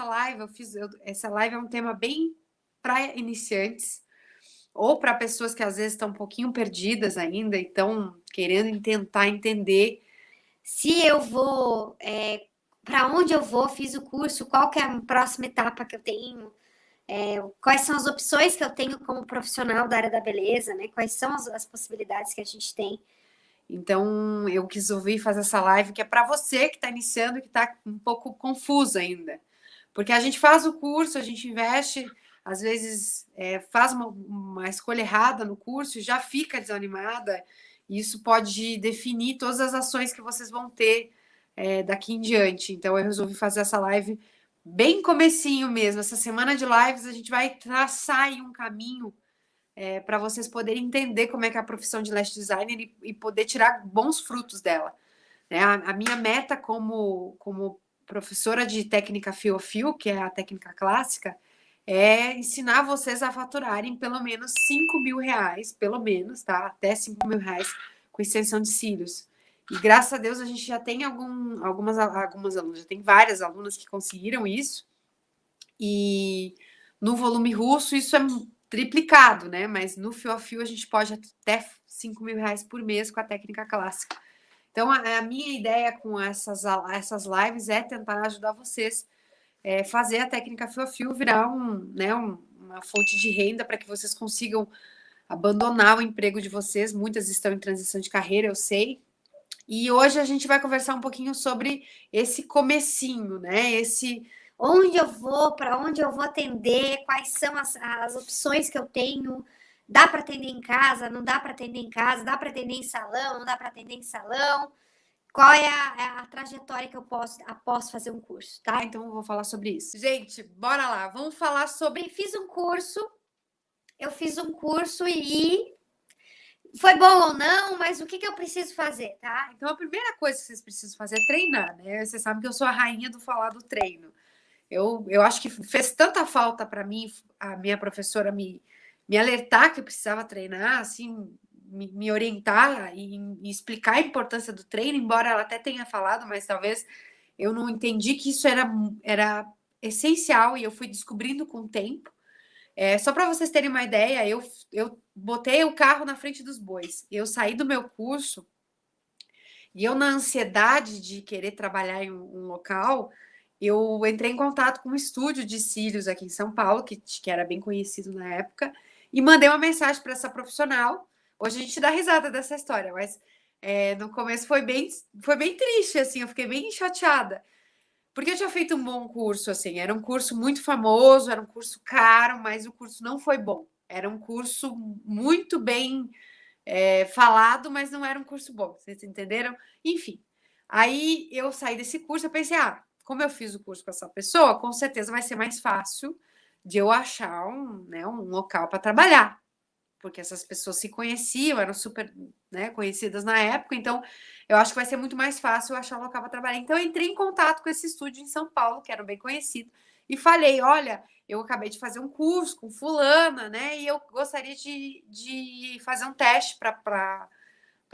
live, essa live é um tema bem para iniciantes ou para pessoas que às vezes estão um pouquinho perdidas ainda e estão querendo tentar entender se eu vou, para onde eu vou, fiz o curso, qual que é a próxima etapa que eu tenho, quais são as opções que eu tenho como profissional da área da beleza, né? Quais são as possibilidades que a gente tem. Então, eu quis ouvir fazer essa live que é para você que está iniciando e que está um pouco confuso ainda. Porque a gente faz o curso, a gente investe, às vezes faz uma escolha errada no curso e já fica desanimada. E isso pode definir todas as ações que vocês vão ter daqui em diante. Então, eu resolvi fazer essa live bem comecinho mesmo. Essa semana de lives a gente vai traçar aí um caminho para vocês poderem entender como é que é a profissão de lash designer e poder tirar bons frutos dela. Né? A minha meta como professora de técnica fio a fio, que é a técnica clássica, é ensinar vocês a faturarem pelo menos 5 mil reais, pelo menos, tá? Até 5 mil reais com extensão de cílios. E graças a Deus a gente já tem algumas alunas, já tem várias alunas que conseguiram isso. E no volume russo isso é triplicado, né? Mas no fio a fio a gente pode até 5 mil reais por mês com a técnica clássica. Então, a minha ideia com essas lives é tentar ajudar vocês a fazer a técnica fio a fio virar uma fonte de renda para que vocês consigam abandonar o emprego de vocês. Muitas estão em transição de carreira, eu sei. E hoje a gente vai conversar um pouquinho sobre esse comecinho, né? Onde eu vou, para onde eu vou atender, quais são as opções que eu tenho. Dá para atender em casa, não dá para atender em casa, dá para atender em salão, não dá para atender em salão. Qual é a trajetória que eu posso após fazer um curso, tá? Então eu vou falar sobre isso. Gente, bora lá, vamos falar sobre. Eu fiz um curso e foi bom ou não, mas o que eu preciso fazer, tá? Então a primeira coisa que vocês precisam fazer é treinar, né? Vocês sabem que eu sou a rainha do falar do treino. Eu acho que fez tanta falta para mim a minha professora me alertar que eu precisava treinar, assim, me orientar e explicar a importância do treino, embora ela até tenha falado, mas talvez eu não entendi que isso era essencial e eu fui descobrindo com o tempo. Só para vocês terem uma ideia, eu botei o carro na frente dos bois. Eu saí do meu curso e eu, na ansiedade de querer trabalhar em um local, eu entrei em contato com um estúdio de cílios aqui em São Paulo, que era bem conhecido na época, e mandei uma mensagem para essa profissional. Hoje a gente dá risada dessa história, mas no começo foi bem triste, assim, eu fiquei bem chateada. Porque eu tinha feito um bom curso, assim, era um curso muito famoso, era um curso caro, mas o curso não foi bom. Era um curso muito bem falado, mas não era um curso bom, vocês entenderam? Enfim, aí eu saí desse curso, eu pensei, como eu fiz o curso com essa pessoa, com certeza vai ser mais fácil de eu achar um local para trabalhar, porque essas pessoas se conheciam, eram super conhecidas na época, então eu acho que vai ser muito mais fácil eu achar um local para trabalhar. Então eu entrei em contato com esse estúdio em São Paulo, que era bem conhecido, e falei, olha, eu acabei de fazer um curso com fulana, né? E eu gostaria de fazer um teste para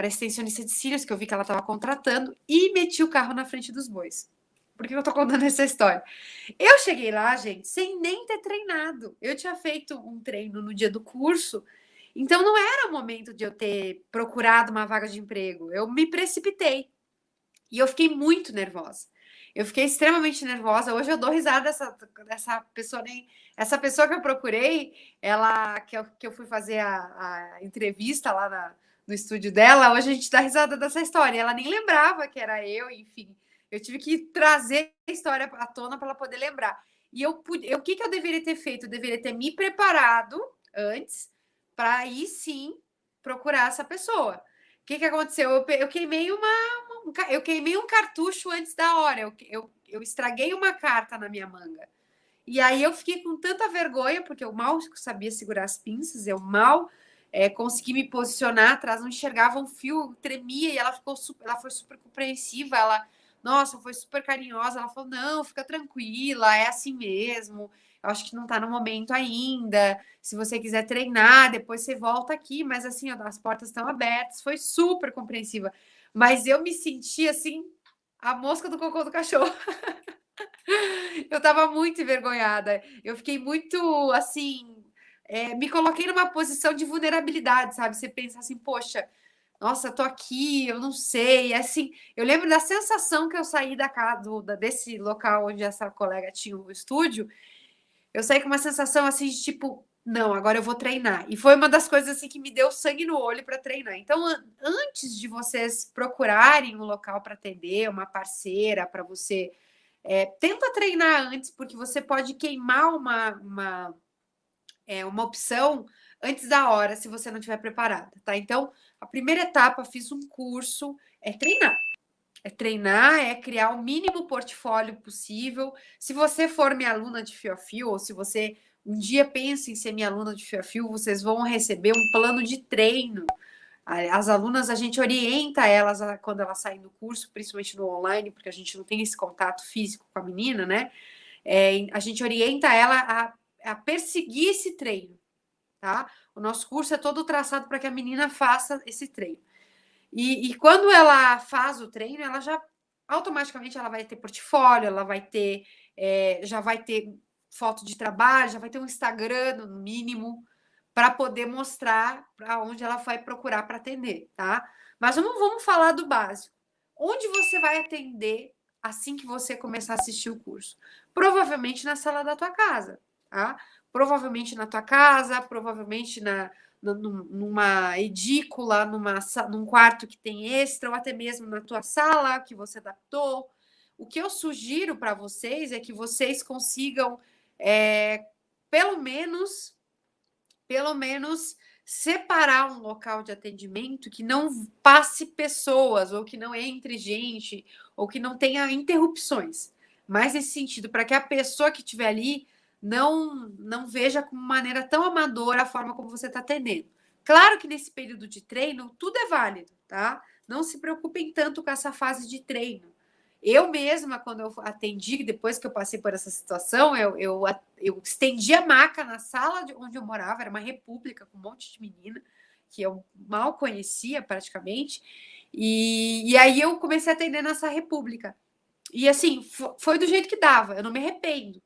extensionista de cílios, que eu vi que ela estava contratando, e meti o carro na frente dos bois. Por que eu tô contando essa história? Eu cheguei lá, gente, sem nem ter treinado. Eu tinha feito um treino no dia do curso, então não era o momento de eu ter procurado uma vaga de emprego. Eu me precipitei. E eu fiquei muito nervosa. Eu fiquei extremamente nervosa. Hoje eu dou risada dessa pessoa, nem essa pessoa que eu procurei, ela que eu fui fazer a entrevista lá no estúdio dela. Hoje a gente dá risada dessa história. Ela nem lembrava que era eu, enfim. Eu tive que trazer a história à tona para ela poder lembrar. E o que eu deveria ter feito? Eu deveria ter me preparado antes para aí sim procurar essa pessoa. O que aconteceu? Eu queimei eu queimei um cartucho antes da hora. Eu estraguei uma carta na minha manga. E aí eu fiquei com tanta vergonha, porque eu mal sabia segurar as pinças, eu mal consegui me posicionar atrás, não enxergava um fio, tremia, e ela foi super compreensiva, nossa, foi super carinhosa, ela falou, não, fica tranquila, é assim mesmo, eu acho que não tá no momento ainda, se você quiser treinar, depois você volta aqui, mas assim, ó, as portas estão abertas, foi super compreensiva, mas eu me senti assim, a mosca do cocô do cachorro. Eu estava muito envergonhada. Eu fiquei muito, assim, me coloquei numa posição de vulnerabilidade, sabe? Você pensa assim: "Poxa, nossa, tô aqui, eu não sei". Assim, eu lembro da sensação que eu saí da casa desse local onde essa colega tinha o estúdio, eu saí com uma sensação, assim, de tipo: "Não, agora eu vou treinar". E foi uma das coisas, assim, que me deu sangue no olho para treinar. Então, antes de vocês procurarem um local para atender, uma parceira para você, tenta treinar antes, porque você pode queimar uma opção antes da hora, se você não estiver preparada, tá? Então, a primeira etapa, fiz um curso, é treinar. É treinar, é criar o mínimo portfólio possível. Se você for minha aluna de fio a fio, ou se você um dia pensa em ser minha aluna de fio a fio, vocês vão receber um plano de treino. As alunas, a gente orienta elas quando elas saem do curso, principalmente no online, porque a gente não tem esse contato físico com a menina, né? A gente orienta ela a perseguir esse treino, tá? O nosso curso é todo traçado para que a menina faça esse treino. E quando ela faz o treino, ela já automaticamente ela vai ter portfólio, ela vai ter, já vai ter foto de trabalho, já vai ter um Instagram, no mínimo, para poder mostrar para onde ela vai procurar para atender, tá? Mas vamos falar do básico. Onde você vai atender assim que você começar a assistir o curso? Provavelmente na sala da tua casa, tá? Provavelmente na tua casa, provavelmente numa edícula, num quarto que tem extra, ou até mesmo na tua sala que você adaptou. O que eu sugiro para vocês é que vocês consigam, pelo menos, separar um local de atendimento que não passe pessoas, ou que não entre gente, ou que não tenha interrupções. Mas nesse sentido, para que a pessoa que estiver ali não veja como maneira tão amadora a forma como você está atendendo. Claro que nesse período de treino, tudo é válido, tá? Não se preocupem tanto com essa fase de treino. Eu mesma, quando eu atendi, depois que eu passei por essa situação, eu estendi a maca na sala onde eu morava, era uma república com um monte de menina, que eu mal conhecia praticamente, e aí eu comecei a atender nessa república. E assim, foi do jeito que dava, eu não me arrependo.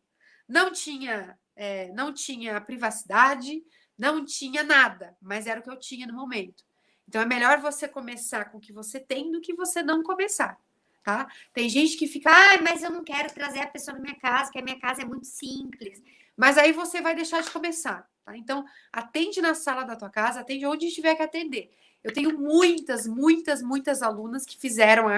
Não tinha privacidade, não tinha nada, mas era o que eu tinha no momento. Então é melhor você começar com o que você tem do que você não começar, tá? Tem gente que fica, mas eu não quero trazer a pessoa na minha casa, porque a minha casa é muito simples. Mas aí você vai deixar de começar, tá? Então, atende na sala da tua casa, atende onde tiver que atender. Eu tenho muitas alunas que fizeram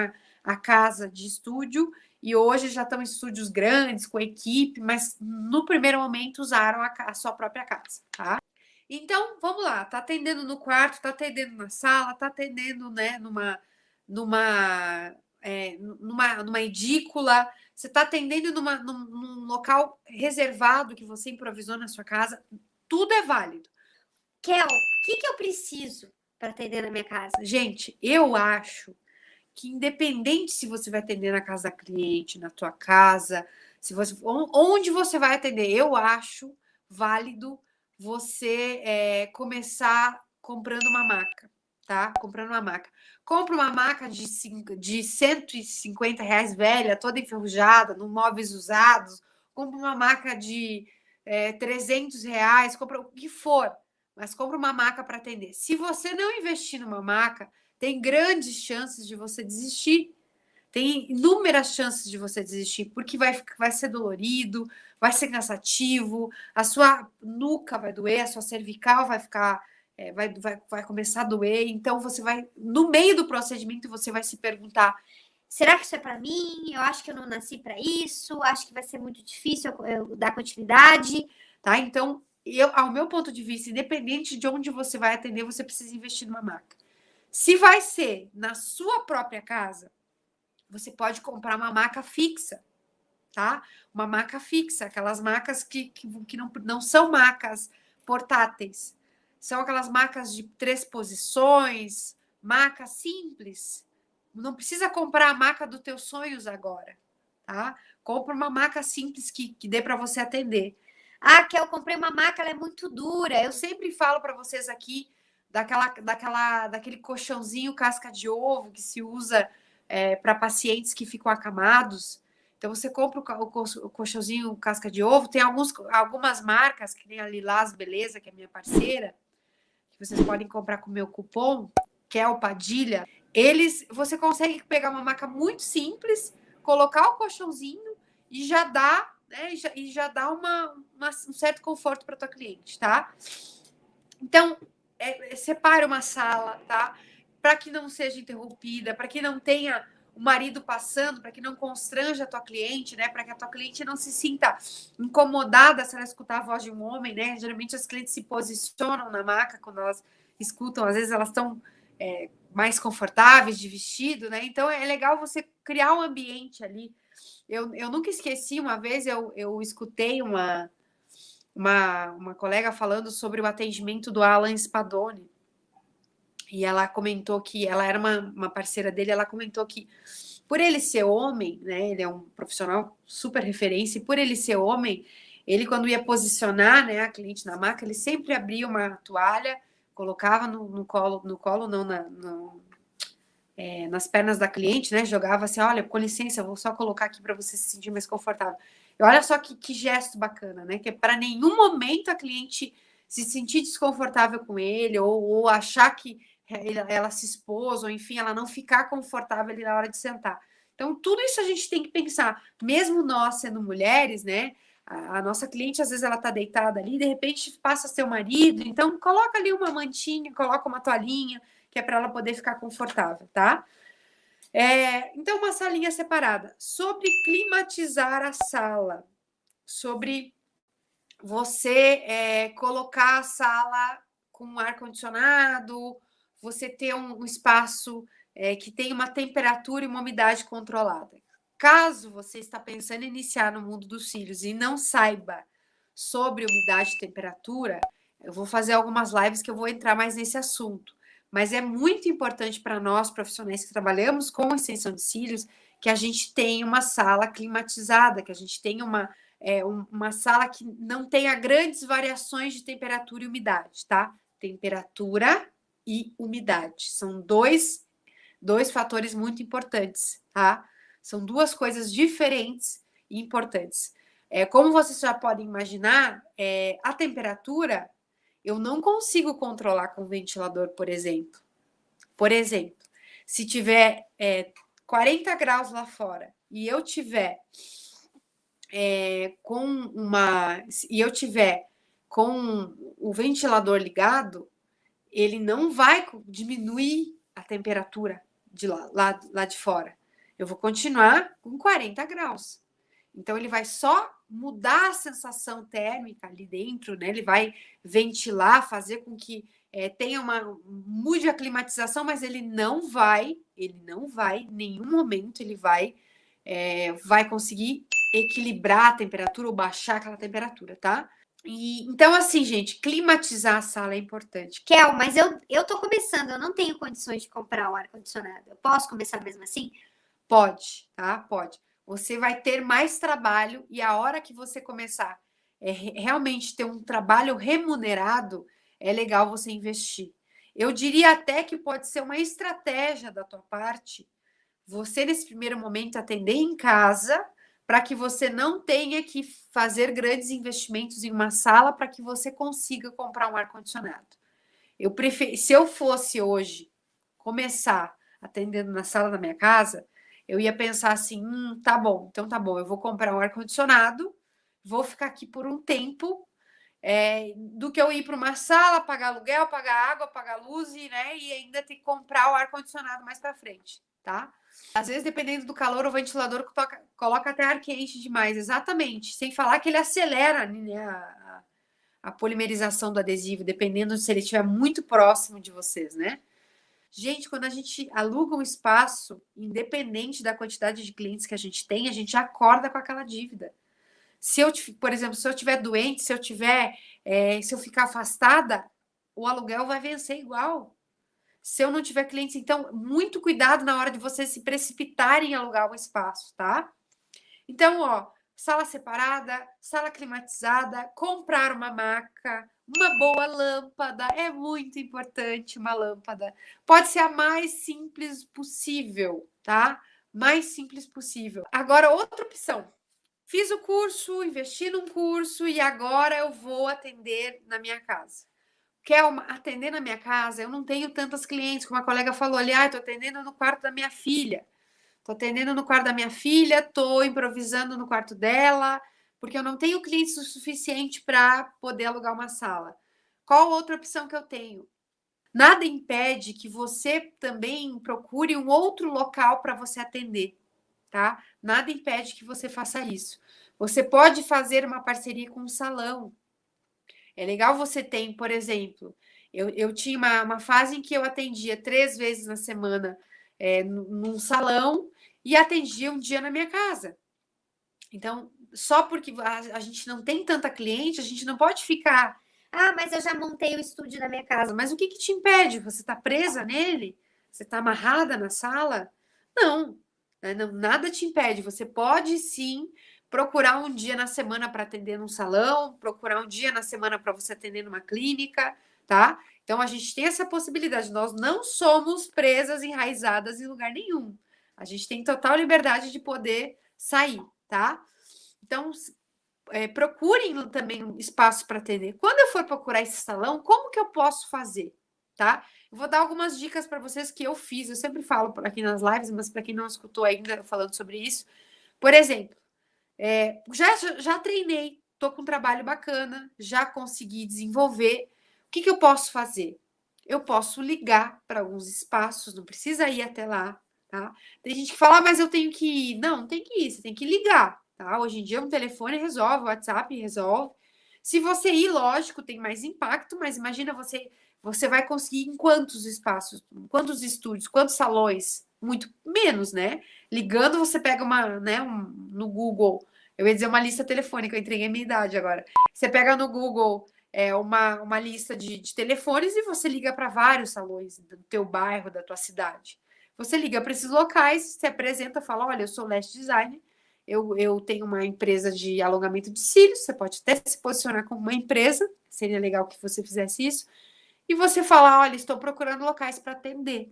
a casa de estúdio e hoje já estão em estúdios grandes, com equipe, mas no primeiro momento usaram a sua própria casa, tá? Então, vamos lá, tá atendendo no quarto, tá atendendo na sala, tá atendendo, né, numa edícula, você está atendendo num local reservado que você improvisou na sua casa, tudo é válido. Kel, o que eu preciso para atender na minha casa? Gente, eu acho que independente se você vai atender na casa da cliente, na tua casa, onde você vai atender, eu acho válido você começar comprando uma maca, tá? Comprando uma maca. Compra uma maca de R$ 150 velha, toda enferrujada, no móveis usados. Compra uma maca de R$ 300, compra o que for, mas compra uma maca para atender. Se você não investir numa maca, tem grandes chances de você desistir. Tem inúmeras chances de você desistir, porque vai ser dolorido, vai ser cansativo, a sua nuca vai doer, a sua cervical vai ficar, vai começar a doer. Então, você vai, no meio do procedimento, você vai se perguntar: será que isso é para mim? Eu acho que eu não nasci para isso, acho que vai ser muito difícil eu dar continuidade. Tá? Então, ao meu ponto de vista, independente de onde você vai atender, você precisa investir numa maca. Se vai ser na sua própria casa, você pode comprar uma maca fixa, tá? Uma maca fixa, aquelas macas que não são macas portáteis, são aquelas macas de 3 posições, maca simples. Não precisa comprar a maca dos teus sonhos agora, tá? Compra uma maca simples que dê para você atender. Ah, que eu comprei uma maca, ela é muito dura. Eu sempre falo para vocês aqui daquele colchãozinho casca de ovo que se usa para pacientes que ficam acamados. Então, você compra o colchãozinho casca de ovo. Tem algumas marcas, que nem a Lilás Beleza, que é minha parceira, que vocês podem comprar com o meu cupom, que é o Padilha. Você consegue pegar uma maca muito simples, colocar o colchãozinho e já dá, né? E já dá um certo conforto para tua cliente, tá? Então, separe uma sala, tá? Para que não seja interrompida, para que não tenha o marido passando, para que não constranja a tua cliente, né? Para que a tua cliente não se sinta incomodada se ela escutar a voz de um homem, né? Geralmente as clientes se posicionam na maca quando elas escutam, às vezes elas estão mais confortáveis de vestido, né? Então é legal você criar um ambiente ali. Eu nunca esqueci, uma vez eu escutei uma colega falando sobre o atendimento do Alan Spadoni. E ela comentou que ela era uma parceira dele, ela comentou que por ele ser homem, né, ele é um profissional super referência, e por ele ser homem, ele quando ia posicionar, né, a cliente na maca, ele sempre abria uma toalha, colocava no colo não, nas pernas da cliente, né, jogava assim, olha, com licença, vou só colocar aqui para você se sentir mais confortável. E olha só que gesto bacana, né, que é para nenhum momento a cliente se sentir desconfortável com ele, ou achar que ela se expôs, ou enfim, ela não ficar confortável ali na hora de sentar. Então, tudo isso a gente tem que pensar, mesmo nós sendo mulheres, né? A nossa cliente, às vezes, ela tá deitada ali, de repente passa seu marido, então coloca ali uma mantinha, coloca uma toalhinha, que é para ela poder ficar confortável, tá? Então, uma salinha separada. Sobre climatizar a sala, sobre você colocar a sala com ar-condicionado, você ter um espaço que tem uma temperatura e uma umidade controlada. Caso você está pensando em iniciar no mundo dos cílios e não saiba sobre umidade e temperatura, eu vou fazer algumas lives que eu vou entrar mais nesse assunto. Mas é muito importante para nós, profissionais que trabalhamos com extensão de cílios, que a gente tenha uma sala climatizada, que a gente tenha uma sala que não tenha grandes variações de temperatura e umidade, tá? Temperatura e umidade. São dois fatores muito importantes, tá? São duas coisas diferentes e importantes. Como vocês já podem imaginar, a temperatura eu não consigo controlar com o ventilador, por exemplo. Por exemplo, se tiver 40 graus lá fora e eu tiver eu tiver com o ventilador ligado, ele não vai diminuir a temperatura de lá de fora. Eu vou continuar com 40 graus. Então, ele vai só mudar a sensação térmica ali dentro, né? Ele vai ventilar, fazer com que mude a climatização, mas ele não vai, em nenhum momento ele vai conseguir equilibrar a temperatura ou baixar aquela temperatura, tá? Então, assim, gente, climatizar a sala é importante. Kel, mas eu tô começando, eu não tenho condições de comprar um ar-condicionado. Eu posso começar mesmo assim? Pode, tá? Pode. Você vai ter mais trabalho e a hora que você começar realmente ter um trabalho remunerado, é legal você investir. Eu diria até que pode ser uma estratégia da tua parte, você nesse primeiro momento atender em casa, para que você não tenha que fazer grandes investimentos em uma sala para que você consiga comprar um ar-condicionado. Se eu fosse hoje começar atendendo na sala da minha casa, eu ia pensar assim, tá bom, então tá bom, eu vou comprar um ar-condicionado, vou ficar aqui por um tempo, do que eu ir para uma sala, pagar aluguel, pagar água, pagar luz e ainda ter que comprar o ar-condicionado mais para frente, tá? Às vezes, dependendo do calor, o ventilador coloca até ar quente demais, exatamente. Sem falar que ele acelera, né, a polimerização do adesivo, dependendo se ele estiver muito próximo de vocês, né? Gente, quando a gente aluga um espaço, independente da quantidade de clientes que a gente tem, a gente acorda com aquela dívida. Por exemplo, se eu estiver doente, se eu ficar afastada, o aluguel vai vencer igual. Se eu não tiver clientes, então, muito cuidado na hora de vocês se precipitarem em alugar o espaço, tá? Então, sala separada, sala climatizada, comprar uma maca, uma boa lâmpada, é muito importante uma lâmpada. Pode ser a mais simples possível, tá? mais simples possível. Agora, outra opção. Fiz o curso, investi num curso e agora eu vou atender na minha casa. Quer atender na minha casa? Eu não tenho tantas clientes, como a colega falou ali, estou atendendo no quarto da minha filha. Estou atendendo no quarto da minha filha, estou improvisando no quarto dela, porque eu não tenho clientes o suficiente para poder alugar uma sala. Qual outra opção que eu tenho? Nada impede que você também procure um outro local para você atender, tá? Nada impede que você faça isso. Você pode fazer uma parceria com um salão. É legal você ter, por exemplo, eu tinha uma fase em que eu atendia 3 vezes na semana num salão e atendia um dia na minha casa. Então, só porque a gente não tem tanta cliente, a gente não pode ficar. Ah, mas eu já montei o estúdio na minha casa. Mas o que te impede? Você está presa nele? Você está amarrada na sala? Não, né? Não, nada te impede. Você pode sim procurar um dia na semana para atender num salão, procurar um dia na semana para você atender numa clínica, tá? Então a gente tem essa possibilidade. Nós não somos presas, enraizadas em lugar nenhum. A gente tem total liberdade de poder sair, tá? Então, procurem também um espaço para atender. Quando eu for procurar esse salão, como que eu posso fazer, tá? Eu vou dar algumas dicas para vocês que eu fiz. Eu sempre falo aqui nas lives, mas para quem não escutou ainda falando sobre isso, por exemplo, já treinei, estou com um trabalho bacana, já consegui desenvolver. O que eu posso fazer? Eu posso ligar para alguns espaços, não precisa ir até lá, tá? Tem gente que fala, mas eu tenho que ir. Não tem que ir, você tem que ligar, tá? Hoje em dia um telefone resolve, o WhatsApp resolve. Se você ir, lógico, tem mais impacto, mas imagina você vai conseguir em quantos espaços, quantos estúdios, quantos salões? Muito menos, né? Ligando, você pega no Google, eu ia dizer uma lista telefônica, eu entreguei a minha idade agora. Você pega no Google uma lista de telefones e você liga para vários salões do teu bairro, da tua cidade. Você liga para esses locais, se apresenta, fala, olha, eu sou lash designer, eu tenho uma empresa de alongamento de cílios, você pode até se posicionar como uma empresa, seria legal que você fizesse isso, e você fala, olha, estou procurando locais para atender.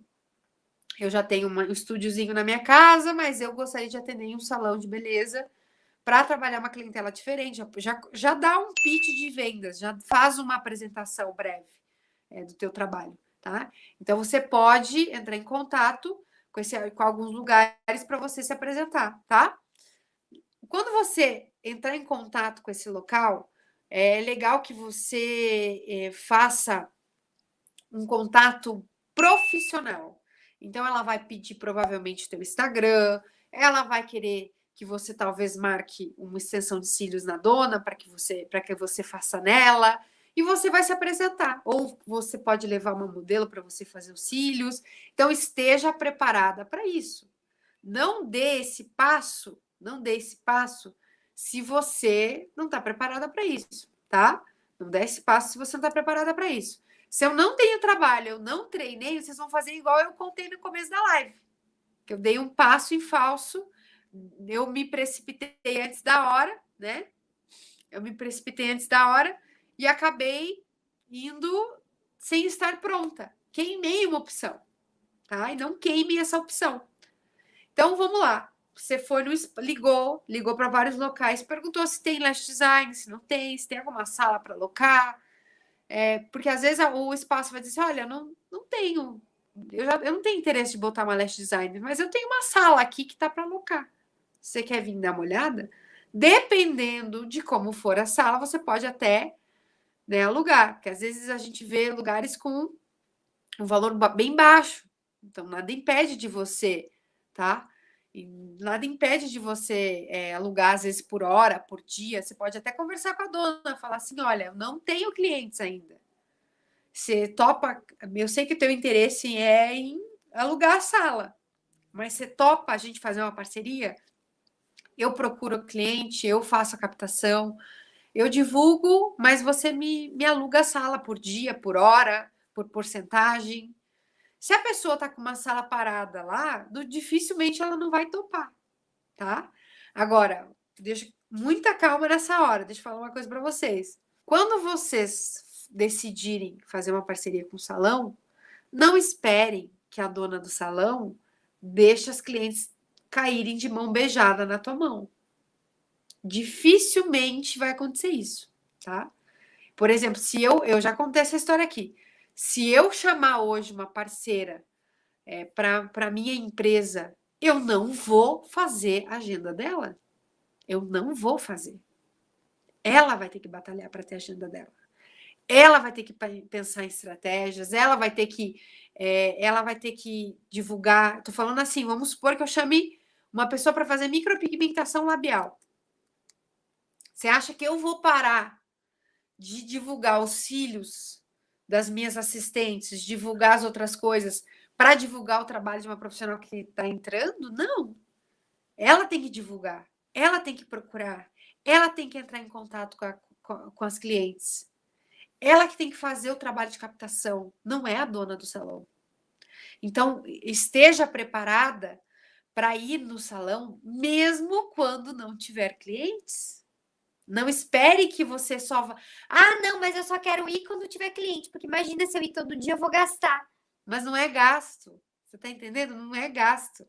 Eu já tenho um estúdiozinho na minha casa, mas eu gostaria de atender em um salão de beleza para trabalhar uma clientela diferente. Já dá um pitch de vendas, já faz uma apresentação breve do teu trabalho, tá? Então, você pode entrar em contato com alguns lugares para você se apresentar, tá? Quando você entrar em contato com esse local, é legal que você faça um contato profissional. Então, ela vai pedir provavelmente o teu Instagram, ela vai querer que você talvez marque uma extensão de cílios na dona para que você faça nela e você vai se apresentar. Ou você pode levar uma modelo para você fazer os cílios. Então, esteja preparada para isso. Não dê esse passo, se você não está preparada para isso, tá? Não dê esse passo se você não está preparada para isso. Se eu não tenho trabalho, eu não treinei, vocês vão fazer igual eu contei no começo da live. Que eu dei um passo em falso, eu me precipitei antes da hora, né? Eu me precipitei antes da hora e acabei indo sem estar pronta. Queimei uma opção, tá? E não queime essa opção. Então, vamos lá. Você foi ligou para vários locais, perguntou se tem lash design, se não tem, se tem alguma sala para alocar. Porque às vezes o espaço vai dizer assim, olha, não tenho, eu não tenho interesse de botar uma lash designer, mas eu tenho uma sala aqui que tá para alocar. Você quer vir dar uma olhada? Dependendo de como for a sala, você pode até alugar, porque às vezes a gente vê lugares com um valor bem baixo. Então, nada impede de você, tá? E nada impede de você alugar, às vezes, por hora, por dia. Você pode até conversar com a dona, falar assim, olha, eu não tenho clientes ainda. Você topa... Eu sei que o teu interesse é em alugar a sala, mas você topa a gente fazer uma parceria? Eu procuro o cliente, eu faço a captação, eu divulgo, mas você me aluga a sala por dia, por hora, por porcentagem. Se a pessoa está com uma sala parada lá, dificilmente ela não vai topar, tá? Agora, deixa muita calma nessa hora. Deixa eu falar uma coisa para vocês. Quando vocês decidirem fazer uma parceria com o salão, não esperem que a dona do salão deixe as clientes caírem de mão beijada na tua mão. Dificilmente vai acontecer isso, tá? Por exemplo, se eu já contei essa história aqui. Se eu chamar hoje uma parceira para minha empresa, eu não vou fazer a agenda dela. Eu não vou fazer. Ela vai ter que batalhar para ter a agenda dela. Ela vai ter que pensar em estratégias, ela vai ter que divulgar. Estou falando assim, vamos supor que eu chame uma pessoa para fazer micropigmentação labial. Você acha que eu vou parar de divulgar os cílios das minhas assistentes, divulgar as outras coisas, para divulgar o trabalho de uma profissional que está entrando? Não. Ela tem que divulgar, ela tem que procurar, ela tem que entrar em contato com as clientes. Ela que tem que fazer o trabalho de captação, não é a dona do salão. Então, esteja preparada para ir no salão, mesmo quando não tiver clientes. Não espere que você só vá. Ah, não, mas eu só quero ir quando tiver cliente, porque imagina se eu ir todo dia, eu vou gastar. Mas não é gasto. Você está entendendo? Não é gasto.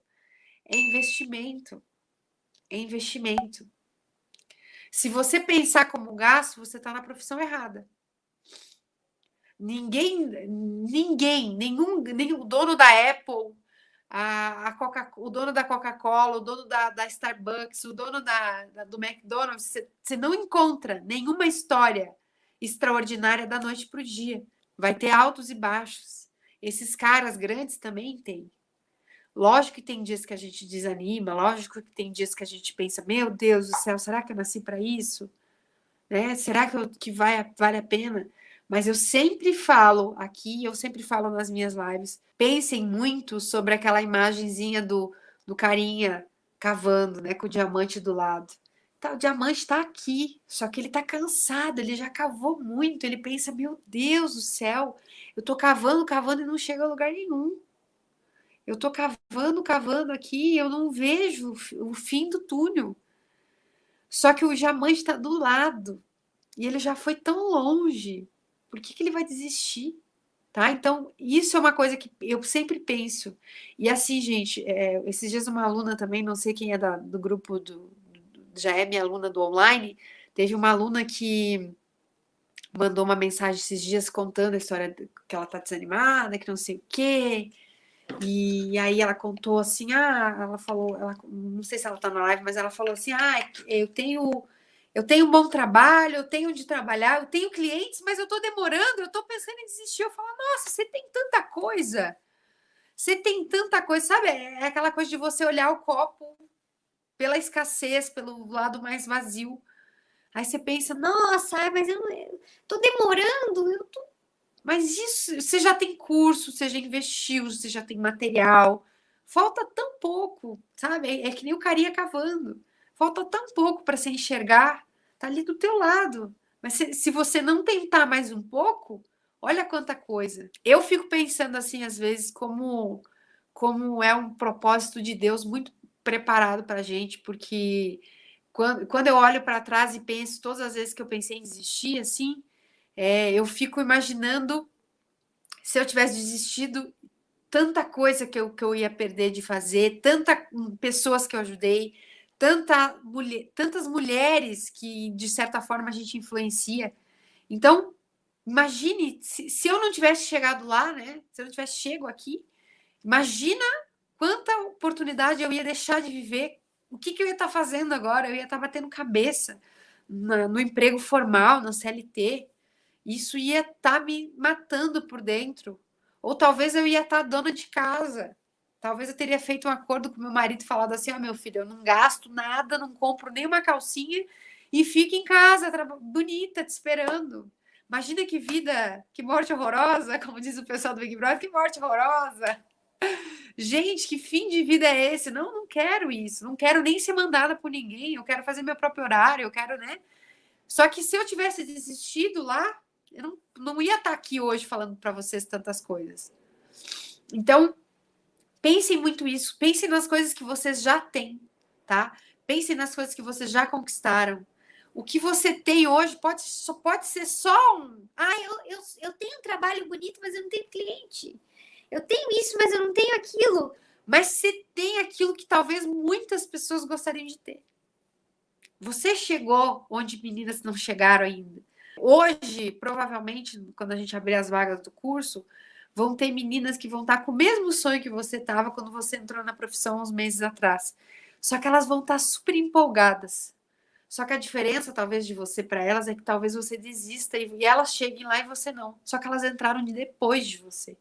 É investimento. É investimento. Se você pensar como gasto, você está na profissão errada. Nenhum dono da Apple, o dono da Coca-Cola, o dono da Starbucks, o dono do McDonald's, você não encontra nenhuma história extraordinária da noite para o dia. Vai ter altos e baixos. Esses caras grandes também têm. Lógico que tem dias que a gente desanima, lógico que tem dias que a gente pensa, meu Deus do céu, será que eu nasci para isso? Né? Será que vale a pena? Mas eu sempre falo aqui, eu sempre falo nas minhas lives, pensem muito sobre aquela imagenzinha do carinha cavando, né, com o diamante do lado. Tá, o diamante está aqui, só que ele está cansado, ele já cavou muito, ele pensa, meu Deus do céu, eu estou cavando e não chego a lugar nenhum. Eu estou cavando aqui e eu não vejo o fim do túnel. Só que o diamante está do lado e ele já foi tão longe. Por que ele vai desistir? Tá? Então, isso é uma coisa que eu sempre penso. E assim, gente, esses dias uma aluna também, não sei quem é do grupo, já é minha aluna do online, teve uma aluna que mandou uma mensagem esses dias contando a história que ela tá desanimada, que não sei o quê. E aí ela contou assim, ela falou, não sei se ela tá na live, mas ela falou assim, eu tenho um bom trabalho, eu tenho de trabalhar, eu tenho clientes, mas eu tô demorando, eu tô pensando em desistir. Eu falo, nossa, você tem tanta coisa, sabe? É aquela coisa de você olhar o copo pela escassez, pelo lado mais vazio. Aí você pensa, Nossa, mas eu tô demorando, mas isso, você já tem curso, você já investiu, você já tem material. Falta tão pouco, sabe? É que nem o carinha cavando. Falta tão pouco para você enxergar. Tá ali do teu lado. Mas se você não tentar mais um pouco, olha quanta coisa. Eu fico pensando assim, às vezes, como é um propósito de Deus muito preparado para a gente, porque quando eu olho para trás e penso, todas as vezes que eu pensei em desistir, assim, eu fico imaginando se eu tivesse desistido, tanta coisa que eu ia perder de fazer, tantas pessoas que eu ajudei, tantas mulheres que, de certa forma, a gente influencia. Então, imagine, se eu não tivesse chegado lá, né? Se eu não tivesse chego aqui, imagina quanta oportunidade eu ia deixar de viver. O que eu ia estar fazendo agora? Eu ia estar batendo cabeça no emprego formal, na CLT. Isso ia estar me matando por dentro. Ou talvez eu ia estar dona de casa. Talvez eu teria feito um acordo com meu marido e falado assim: meu filho, eu não gasto nada, não compro nenhuma calcinha e fico em casa, bonita, te esperando. Imagina que vida, que morte horrorosa, como diz o pessoal do Big Brother, que morte horrorosa. Gente, que fim de vida é esse? Não quero isso. Não quero nem ser mandada por ninguém. Eu quero fazer meu próprio horário. Eu quero, né? Só que se eu tivesse desistido lá, eu não ia estar aqui hoje falando para vocês tantas coisas. Então, pensem muito isso. Pensem nas coisas que vocês já têm, tá? Pensem nas coisas que vocês já conquistaram. O que você tem hoje pode ser só um... eu tenho um trabalho bonito, mas eu não tenho cliente. Eu tenho isso, mas eu não tenho aquilo. mas você tem aquilo que talvez muitas pessoas gostariam de ter. Você chegou onde meninas não chegaram ainda. Hoje, provavelmente, quando a gente abrir as vagas do curso, vão ter meninas que vão estar com o mesmo sonho que você estava quando você entrou na profissão uns meses atrás. Só que elas vão estar super empolgadas. Só que a diferença, talvez, de você para elas é que talvez você desista e elas cheguem lá e você não. Só que elas entraram depois de você.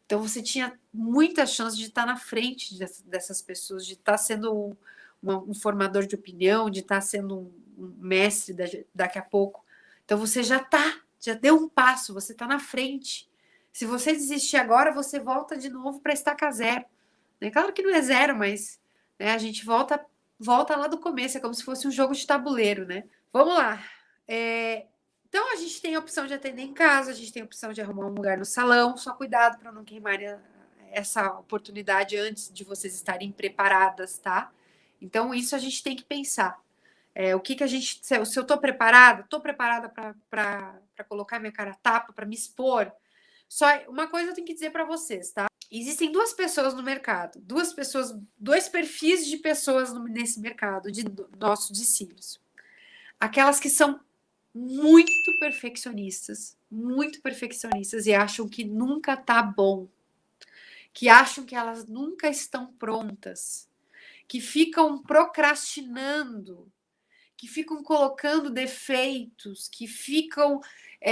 Então, você tinha muita chance de estar na frente dessas pessoas, de estar sendo um formador de opinião, de estar sendo um mestre daqui a pouco. Então, você já deu um passo, você está na frente. Se você desistir agora, você volta de novo para estaca zero. Né? Claro que não é zero, mas né, a gente volta lá do começo, é como se fosse um jogo de tabuleiro, né? Vamos lá. Então, a gente tem a opção de atender em casa, a gente tem a opção de arrumar um lugar no salão, só cuidado para não queimar essa oportunidade antes de vocês estarem preparadas, tá? Então, isso a gente tem que pensar. O que a gente... Se eu estou preparada para colocar minha cara a tapa, para me expor. Só uma coisa eu tenho que dizer para vocês, tá? Existem duas pessoas no mercado, dois perfis de pessoas nesse mercado, de nossos discípulos. Aquelas que são muito perfeccionistas e acham que nunca tá bom, que acham que elas nunca estão prontas, que ficam procrastinando, que ficam colocando defeitos, que ficam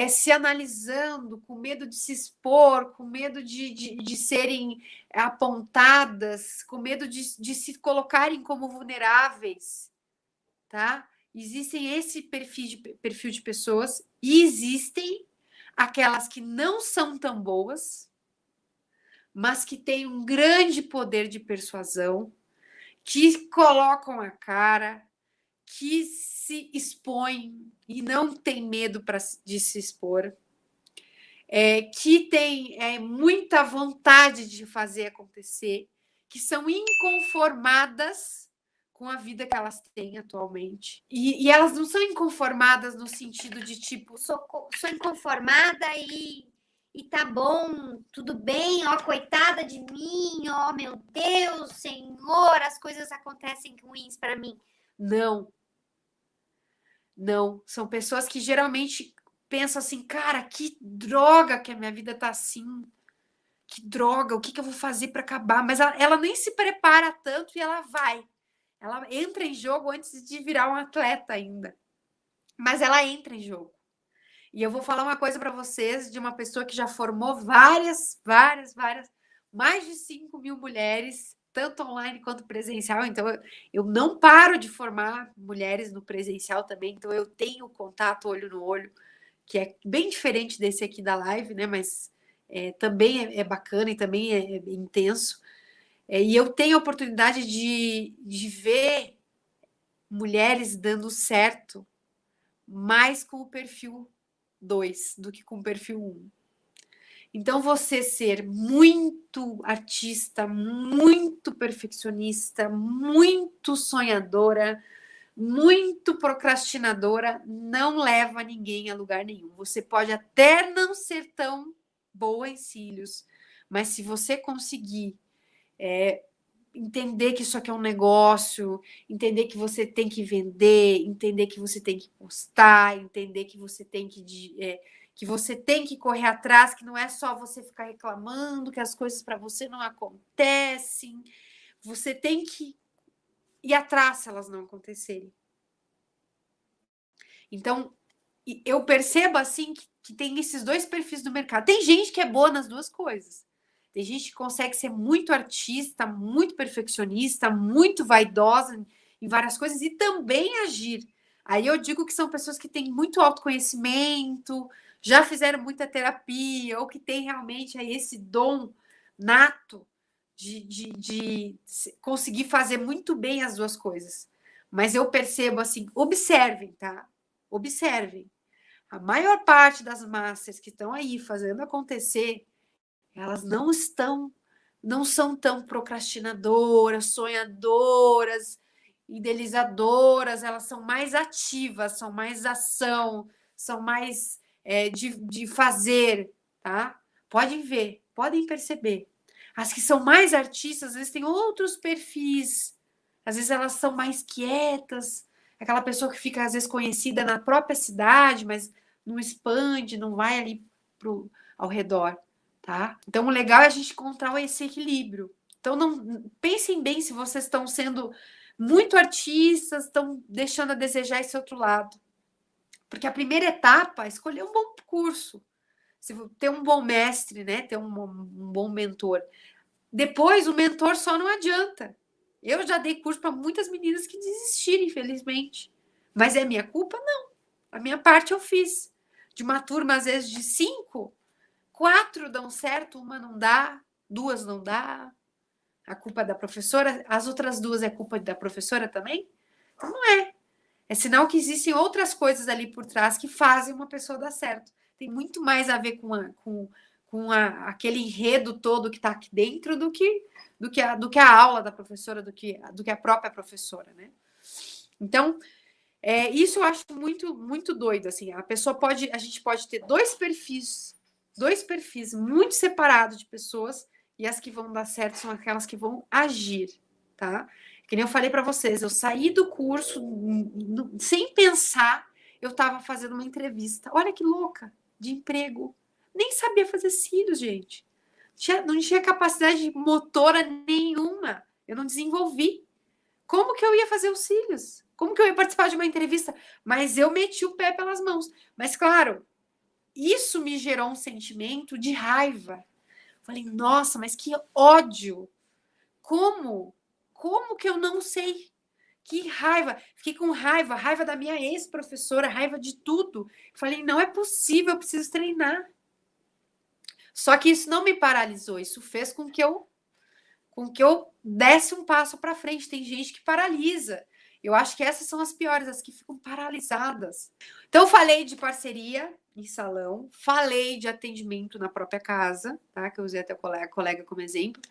se analisando, com medo de se expor, com medo de serem apontadas, com medo de se colocarem como vulneráveis, tá? Existem esse perfil de pessoas e existem aquelas que não são tão boas, mas que têm um grande poder de persuasão, que colocam a cara, que se expõem e não tem medo de se expor, que tem muita vontade de fazer acontecer, que são inconformadas com a vida que elas têm atualmente. E elas não são inconformadas no sentido de tipo... Sou inconformada e tá bom, tudo bem, ó, coitada de mim, ó, meu Deus, Senhor, as coisas acontecem ruins para mim. Não. Não. São pessoas que geralmente pensam assim, cara, que droga que a minha vida tá assim. Que droga, o que eu vou fazer para acabar? Mas ela nem se prepara tanto e ela vai. Ela entra em jogo antes de virar um atleta ainda. Mas ela entra em jogo. E eu vou falar uma coisa para vocês de uma pessoa que já formou várias, mais de 5.000 mulheres, tanto online quanto presencial. Então, eu não paro de formar mulheres no presencial também. Então, eu tenho contato olho no olho, que é bem diferente desse aqui da live, né? Mas também é bacana e também é intenso. E eu tenho a oportunidade de ver mulheres dando certo mais com o perfil 2 do que com o perfil 1. Então, você ser muito artista, muito perfeccionista, muito sonhadora, muito procrastinadora, não leva ninguém a lugar nenhum. Você pode até não ser tão boa em cílios, mas se você conseguir entender que isso aqui é um negócio, entender que você tem que vender, entender que você tem que postar, entender que você tem que correr atrás, que não é só você ficar reclamando, que as coisas para você não acontecem. Você tem que ir atrás se elas não acontecerem. Então, eu percebo assim que tem esses dois perfis do mercado. Tem gente que é boa nas duas coisas. Tem gente que consegue ser muito artista, muito perfeccionista, muito vaidosa em várias coisas e também agir. Aí eu digo que são pessoas que têm muito autoconhecimento, já fizeram muita terapia, ou que têm realmente aí esse dom nato de conseguir fazer muito bem as duas coisas. Mas eu percebo assim, observem, tá? Observem. A maior parte das masters que estão aí fazendo acontecer, elas não são tão procrastinadoras, sonhadoras, idealizadoras, elas são mais ativas, são mais ação, são mais de fazer, tá? Podem ver, podem perceber. As que são mais artistas, às vezes têm outros perfis. Às vezes elas são mais quietas. Aquela pessoa que fica, às vezes, conhecida na própria cidade, mas não expande, não vai ali ao redor, tá? Então, o legal é a gente encontrar esse equilíbrio. Então, não pensem bem se vocês estão sendo muito artistas, estão deixando a desejar esse outro lado. Porque a primeira etapa é escolher um bom curso, ter um bom mestre, né? Ter um bom mentor. Depois, o mentor só não adianta. Eu já dei curso para muitas meninas que desistiram, infelizmente. Mas é minha culpa? Não. A minha parte eu fiz. De uma turma, às vezes, de 5, 4 dão certo, uma não dá, 2 não dá. A culpa é da professora, as outras 2 é culpa da professora também? Então não é. É sinal que existem outras coisas ali por trás que fazem uma pessoa dar certo. Tem muito mais a ver com aquele enredo todo que está aqui dentro do que a aula da professora, do que a própria professora, né? Então, isso eu acho muito, muito doido, assim. A gente pode ter dois perfis muito separados de pessoas, e as que vão dar certo são aquelas que vão agir, tá? Que nem eu falei para vocês, eu saí do curso sem pensar, eu estava fazendo uma entrevista. Olha que louca, de emprego. Nem sabia fazer cílios, gente. Não tinha capacidade motora nenhuma. Eu não desenvolvi. Como que eu ia fazer os cílios? Como que eu ia participar de uma entrevista? Mas eu meti o pé pelas mãos. Mas, claro, isso me gerou um sentimento de raiva. Falei, nossa, mas que ódio! Como? Como que eu não sei? Que raiva! Fiquei com raiva da minha ex-professora, raiva de tudo. Falei, não é possível, eu preciso treinar. Só que isso não me paralisou, isso fez com que eu desse um passo para frente. Tem gente que paralisa. Eu acho que essas são as piores, as que ficam paralisadas. Então, eu falei de parceria em salão, falei de atendimento na própria casa, tá? Que eu usei até o colega como exemplo.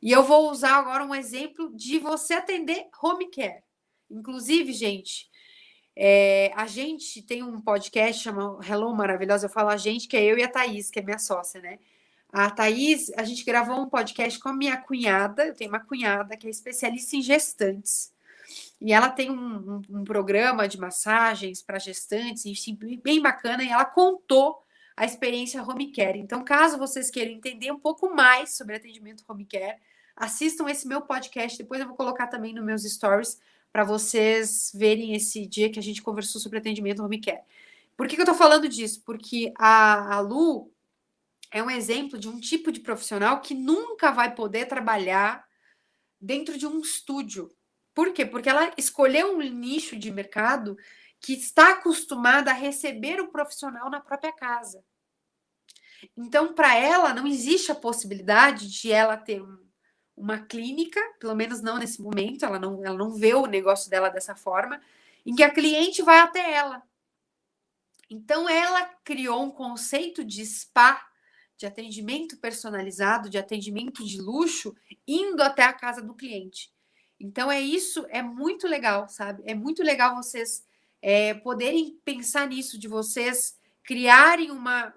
E eu vou usar agora um exemplo de você atender home care. Inclusive, gente, a gente tem um podcast chamado Hello Maravilhosa. Eu falo a gente, que é eu e a Thaís, que é minha sócia, né? A Thaís, a gente gravou um podcast com a minha cunhada. Eu tenho uma cunhada que é especialista em gestantes. E ela tem um programa de massagens para gestantes, enfim, bem bacana. E ela contou a experiência home care. Então, caso vocês queiram entender um pouco mais sobre atendimento home care, assistam esse meu podcast. Depois eu vou colocar também nos meus stories para vocês verem esse dia que a gente conversou sobre atendimento home care. Por que eu estou falando disso? Porque a Lu é um exemplo de um tipo de profissional que nunca vai poder trabalhar dentro de um estúdio. Por quê? Porque ela escolheu um nicho de mercado que está acostumada a receber o profissional na própria casa. Então, para ela, não existe a possibilidade de ela ter uma clínica, pelo menos não nesse momento, ela não vê o negócio dela dessa forma, em que a cliente vai até ela. Então, ela criou um conceito de spa, de atendimento personalizado, de atendimento de luxo, indo até a casa do cliente. Então, é muito legal, sabe? É muito legal vocês poderem pensar nisso, de vocês criarem uma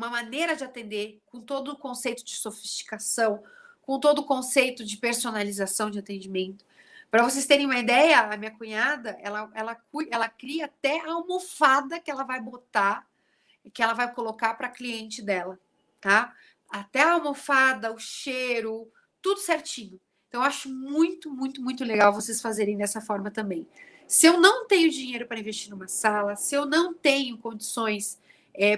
maneira de atender com todo o conceito de sofisticação, com todo o conceito de personalização de atendimento. Para vocês terem uma ideia, a minha cunhada, ela cria até a almofada que ela vai botar, que ela vai colocar para a cliente dela, tá? Até a almofada, o cheiro, tudo certinho. Então, eu acho muito, muito, muito legal vocês fazerem dessa forma também. Se eu não tenho dinheiro para investir numa sala, se eu não tenho condições,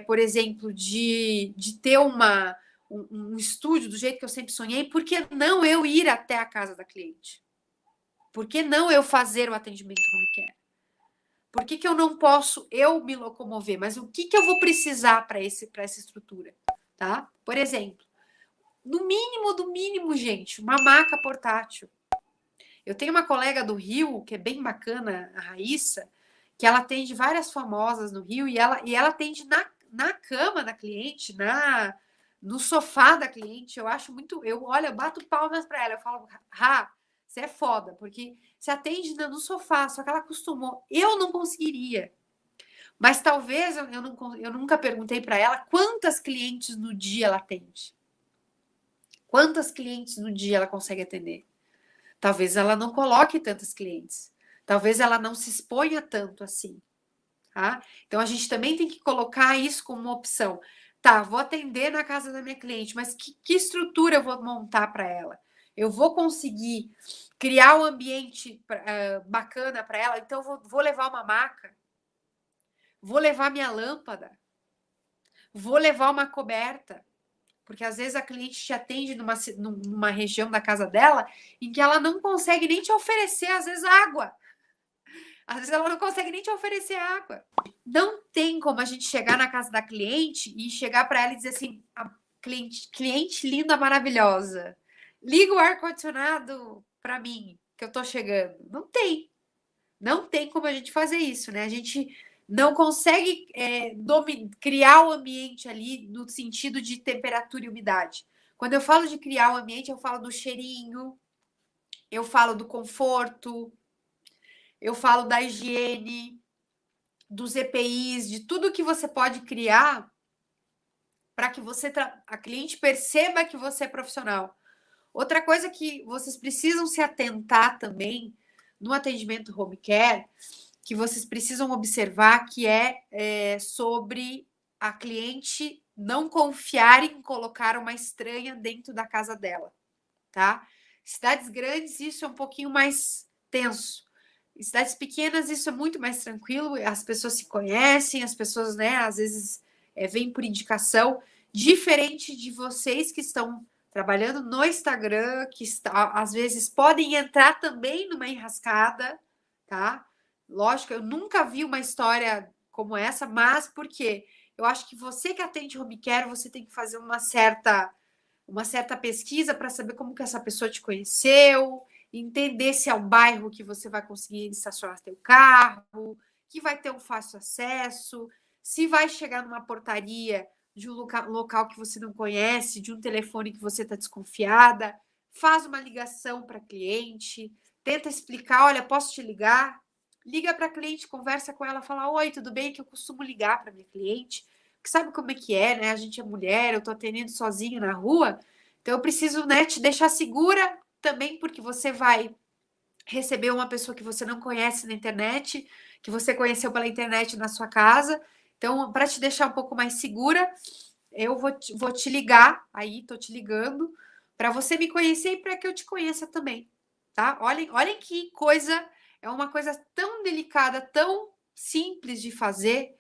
por exemplo, de ter um estúdio do jeito que eu sempre sonhei, por que não eu ir até a casa da cliente? Por que não eu fazer o atendimento home care? Por que eu não posso eu me locomover? Mas o que eu vou precisar para essa estrutura? Tá? Por exemplo, no mínimo do mínimo, gente, uma maca portátil. Eu tenho uma colega do Rio, que é bem bacana, a Raíssa, que ela atende várias famosas no Rio e ela atende na cama da cliente, no sofá da cliente. Eu acho muito. Eu bato palmas para ela. Eu falo, você é foda, porque você atende no sofá, só que ela acostumou. Eu não conseguiria. Mas talvez eu nunca perguntei para ela quantas clientes no dia ela atende. Quantas clientes no dia ela consegue atender? Talvez ela não coloque tantas clientes. Talvez ela não se exponha tanto assim. Tá? Então a gente também tem que colocar isso como uma opção. Tá, vou atender na casa da minha cliente, mas que estrutura eu vou montar para ela? Eu vou conseguir criar um ambiente bacana para ela? Então eu vou levar uma maca, vou levar minha lâmpada, vou levar uma coberta, porque às vezes a cliente te atende numa região da casa dela em que ela não consegue nem te oferecer, às vezes, água. Às vezes ela não consegue nem te oferecer água. Não tem como a gente chegar na casa da cliente e chegar para ela e dizer assim: a cliente linda, maravilhosa, liga o ar-condicionado para mim, que eu tô chegando. Não tem. Não tem como a gente fazer isso, né? A gente não consegue criar o ambiente ali no sentido de temperatura e umidade. Quando eu falo de criar o ambiente, eu falo do cheirinho, eu falo do conforto, eu falo da higiene, dos EPIs, de tudo que você pode criar para que a cliente perceba que você é profissional. Outra coisa que vocês precisam se atentar também no atendimento home care, que vocês precisam observar, que é sobre a cliente não confiar em colocar uma estranha dentro da casa dela, tá? Cidades grandes, isso é um pouquinho mais tenso. Em cidades pequenas, isso é muito mais tranquilo, as pessoas se conhecem, as pessoas, né, às vezes vêm por indicação, diferente de vocês que estão trabalhando no Instagram, que às vezes podem entrar também numa enrascada, tá? Lógico, eu nunca vi uma história como essa, mas por quê? Eu acho que você que atende home care, você tem que fazer uma certa pesquisa para saber como que essa pessoa te conheceu, entender se é um bairro que você vai conseguir estacionar seu carro, que vai ter um fácil acesso, se vai chegar numa portaria de um local que você não conhece, de um telefone que você está desconfiada, faz uma ligação para cliente, tenta explicar, olha, posso te ligar? Liga para a cliente, conversa com ela, fala, oi, tudo bem? Que eu costumo ligar para minha cliente, porque sabe como é que é, né? A gente é mulher, eu tô atendendo sozinho na rua, então eu preciso, né, te deixar segura também, porque você vai receber uma pessoa que você não conhece na internet, que você conheceu pela internet na sua casa. Então, para te deixar um pouco mais segura, eu vou te ligar, aí tô te ligando, para você me conhecer e para que eu te conheça também, tá? Olhem que coisa, é uma coisa tão delicada, tão simples de fazer,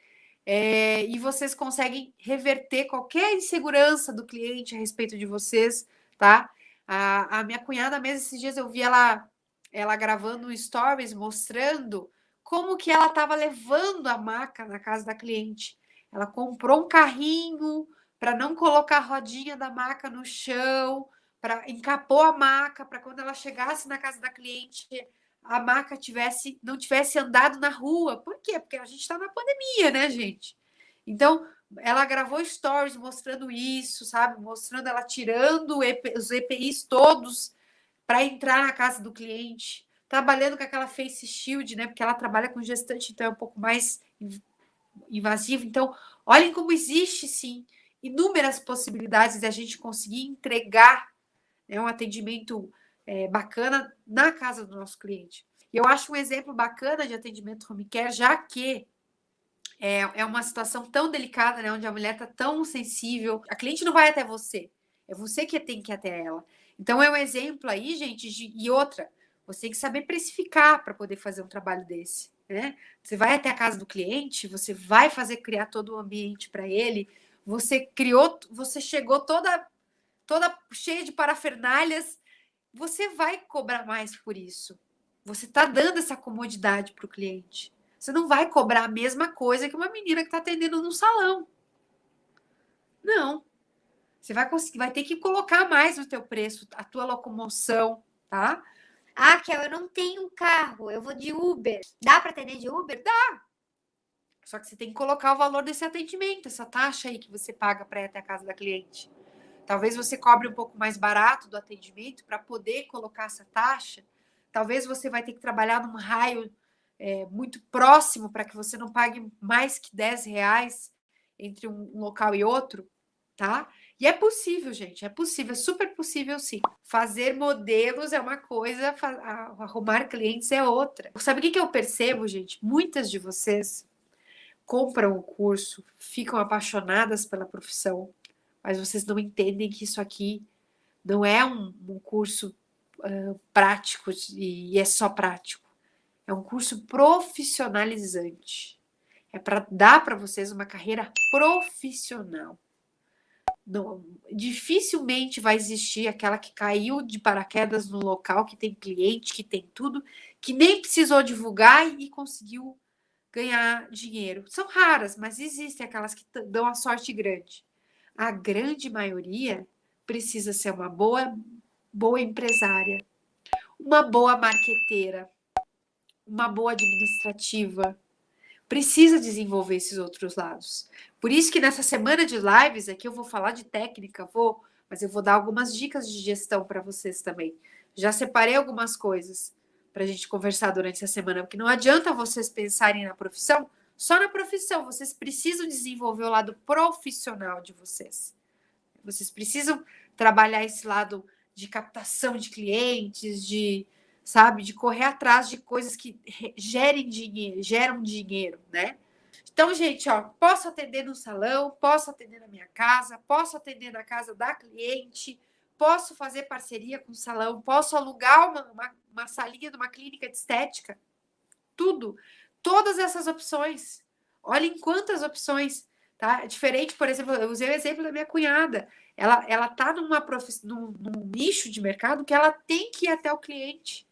e vocês conseguem reverter qualquer insegurança do cliente a respeito de vocês, tá? A minha cunhada mesmo, esses dias eu vi ela gravando stories mostrando como que ela estava levando a maca na casa da cliente. Ela comprou um carrinho para não colocar a rodinha da maca no chão, encapou a maca para quando ela chegasse na casa da cliente, a maca não tivesse andado na rua. Por quê? Porque a gente está na pandemia, né, gente? Então, ela gravou stories mostrando isso, sabe? Mostrando ela tirando os EPIs todos para entrar na casa do cliente, trabalhando com aquela face shield, né? Porque ela trabalha com gestante, então é um pouco mais invasivo. Então, olhem como existe, sim, inúmeras possibilidades de a gente conseguir entregar, né, um atendimento bacana na casa do nosso cliente. E eu acho um exemplo bacana de atendimento home care, já que é uma situação tão delicada, né, onde a mulher está tão sensível. A cliente não vai até você, é você que tem que ir até ela. Então, é um exemplo aí, gente, e outra, você tem que saber precificar para poder fazer um trabalho desse, né? Você vai até a casa do cliente, você vai criar todo o ambiente para ele, você chegou toda cheia de parafernálias, você vai cobrar mais por isso. Você está dando essa comodidade para o cliente. Você não vai cobrar a mesma coisa que uma menina que está atendendo no salão. Não. Você vai ter que colocar mais no teu preço, a tua locomoção, tá? Ah, Kel, eu não tenho carro, eu vou de Uber. Dá para atender de Uber? Dá. Só que você tem que colocar o valor desse atendimento, essa taxa aí que você paga para ir até a casa da cliente. Talvez você cobre um pouco mais barato do atendimento para poder colocar essa taxa. Talvez você vai ter que trabalhar num raio muito próximo para que você não pague mais que R$ 10 entre um local e outro, tá? E é possível, gente, é possível, é super possível sim. Fazer modelos é uma coisa, arrumar clientes é outra. Sabe o que eu percebo, gente? Muitas de vocês compram o curso, ficam apaixonadas pela profissão, mas vocês não entendem que isso aqui não é um curso prático e é só prático. É um curso profissionalizante. É para dar para vocês uma carreira profissional. Não, dificilmente vai existir aquela que caiu de paraquedas no local, que tem cliente, que tem tudo, que nem precisou divulgar e conseguiu ganhar dinheiro. São raras, mas existem aquelas que dão a sorte grande. A grande maioria precisa ser uma boa empresária, uma boa marqueteira, uma boa administrativa. Precisa desenvolver esses outros lados. Por isso que nessa semana de lives aqui eu vou falar de técnica, mas eu vou dar algumas dicas de gestão para vocês também. Já separei algumas coisas para a gente conversar durante a semana, porque não adianta vocês pensarem na profissão, só na profissão. Vocês precisam desenvolver o lado profissional de vocês. Vocês precisam trabalhar esse lado de captação de clientes, de correr atrás de coisas que geram dinheiro, né? Então, gente, posso atender no salão, posso atender na minha casa, posso atender na casa da cliente, posso fazer parceria com o salão, posso alugar uma salinha de uma clínica de estética, tudo. Todas essas opções. Olhem quantas opções, tá? Diferente, por exemplo, eu usei o exemplo da minha cunhada. Ela tá num nicho de mercado que ela tem que ir até o cliente.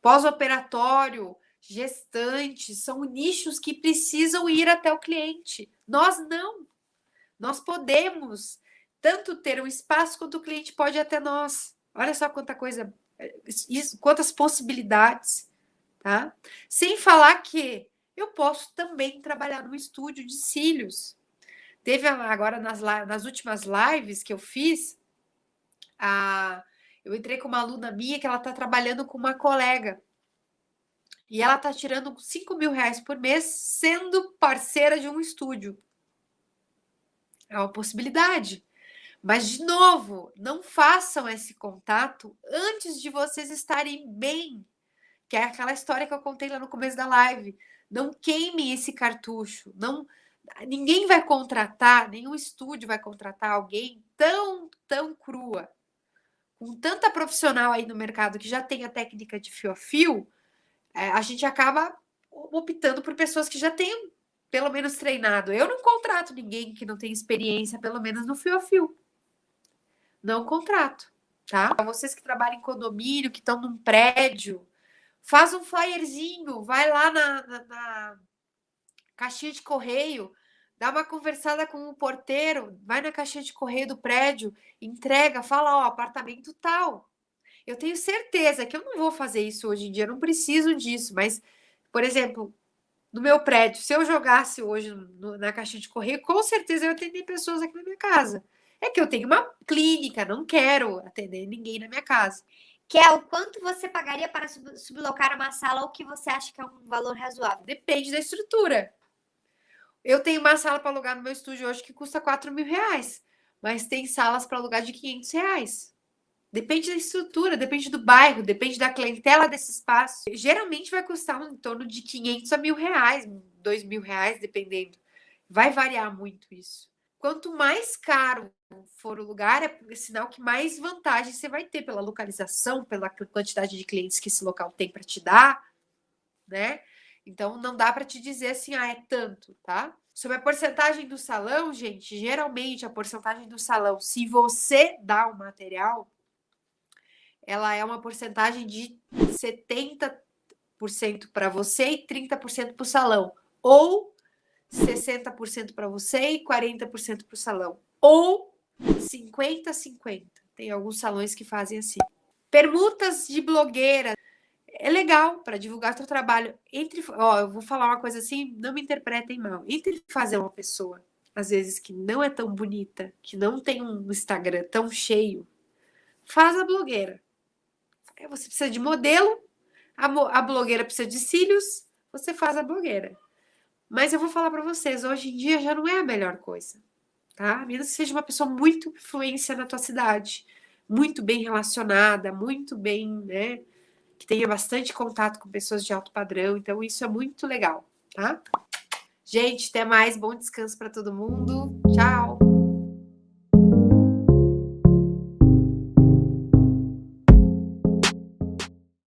Pós-operatório, gestante, são nichos que precisam ir até o cliente. Nós não. Nós podemos tanto ter um espaço quanto o cliente pode ir até nós. Olha só quanta coisa, quantas possibilidades, tá? Sem falar que eu posso também trabalhar no estúdio de cílios. Teve agora nas últimas lives que eu fiz, eu entrei com uma aluna minha que ela está trabalhando com uma colega. E ela está tirando R$ 5.000 por mês, sendo parceira de um estúdio. É uma possibilidade. Mas, de novo, não façam esse contato antes de vocês estarem bem. Que é aquela história que eu contei lá no começo da live. Não queimem esse cartucho. Ninguém vai contratar, nenhum estúdio vai contratar alguém tão crua. Com tanta profissional aí no mercado que já tem a técnica de fio a fio, a gente acaba optando por pessoas que já tenham pelo menos treinado. Eu não contrato ninguém que não tem experiência, pelo menos no fio a fio. Não contrato, tá? Vocês que trabalham em condomínio, que estão num prédio, faz um flyerzinho, vai lá na caixinha de correio, dá uma conversada com o porteiro, vai na caixinha de correio do prédio, entrega, fala, apartamento tal. Eu tenho certeza que eu não vou fazer isso hoje em dia, eu não preciso disso, mas, por exemplo, no meu prédio, se eu jogasse hoje na caixinha de correio, com certeza eu ia atender pessoas aqui na minha casa. É que eu tenho uma clínica, não quero atender ninguém na minha casa. Kel, quanto você pagaria para sublocar uma sala ou que você acha que é um valor razoável? Depende da estrutura. Eu tenho uma sala para alugar no meu estúdio hoje que custa R$ 4.000, mas tem salas para alugar de R$ 500. Depende da estrutura, depende do bairro, depende da clientela desse espaço. Geralmente vai custar em torno de R$ 500 a R$ 1.000, R$ 2.000, dependendo. Vai variar muito isso. Quanto mais caro for o lugar, é sinal que mais vantagem você vai ter pela localização, pela quantidade de clientes que esse local tem para te dar, né? Então, não dá para te dizer assim, é tanto, tá? Sobre a porcentagem do salão, gente, geralmente a porcentagem do salão, se você dá o material, ela é uma porcentagem de 70% para você e 30% para o salão. Ou 60% para você e 40% para o salão. Ou 50-50. Tem alguns salões que fazem assim. Permutas de blogueira. É legal para divulgar seu trabalho. Eu vou falar uma coisa assim, não me interpretem mal. Entre fazer uma pessoa, às vezes, que não é tão bonita, que não tem um Instagram tão cheio, faz a blogueira. Você precisa de modelo, a blogueira precisa de cílios, você faz a blogueira. Mas eu vou falar para vocês, hoje em dia já não é a melhor coisa, tá? A menos que seja uma pessoa muito influência na tua cidade, muito bem relacionada, muito bem, né? Que tenha bastante contato com pessoas de alto padrão. Então, isso é muito legal, tá? Gente, até mais. Bom descanso para todo mundo. Tchau!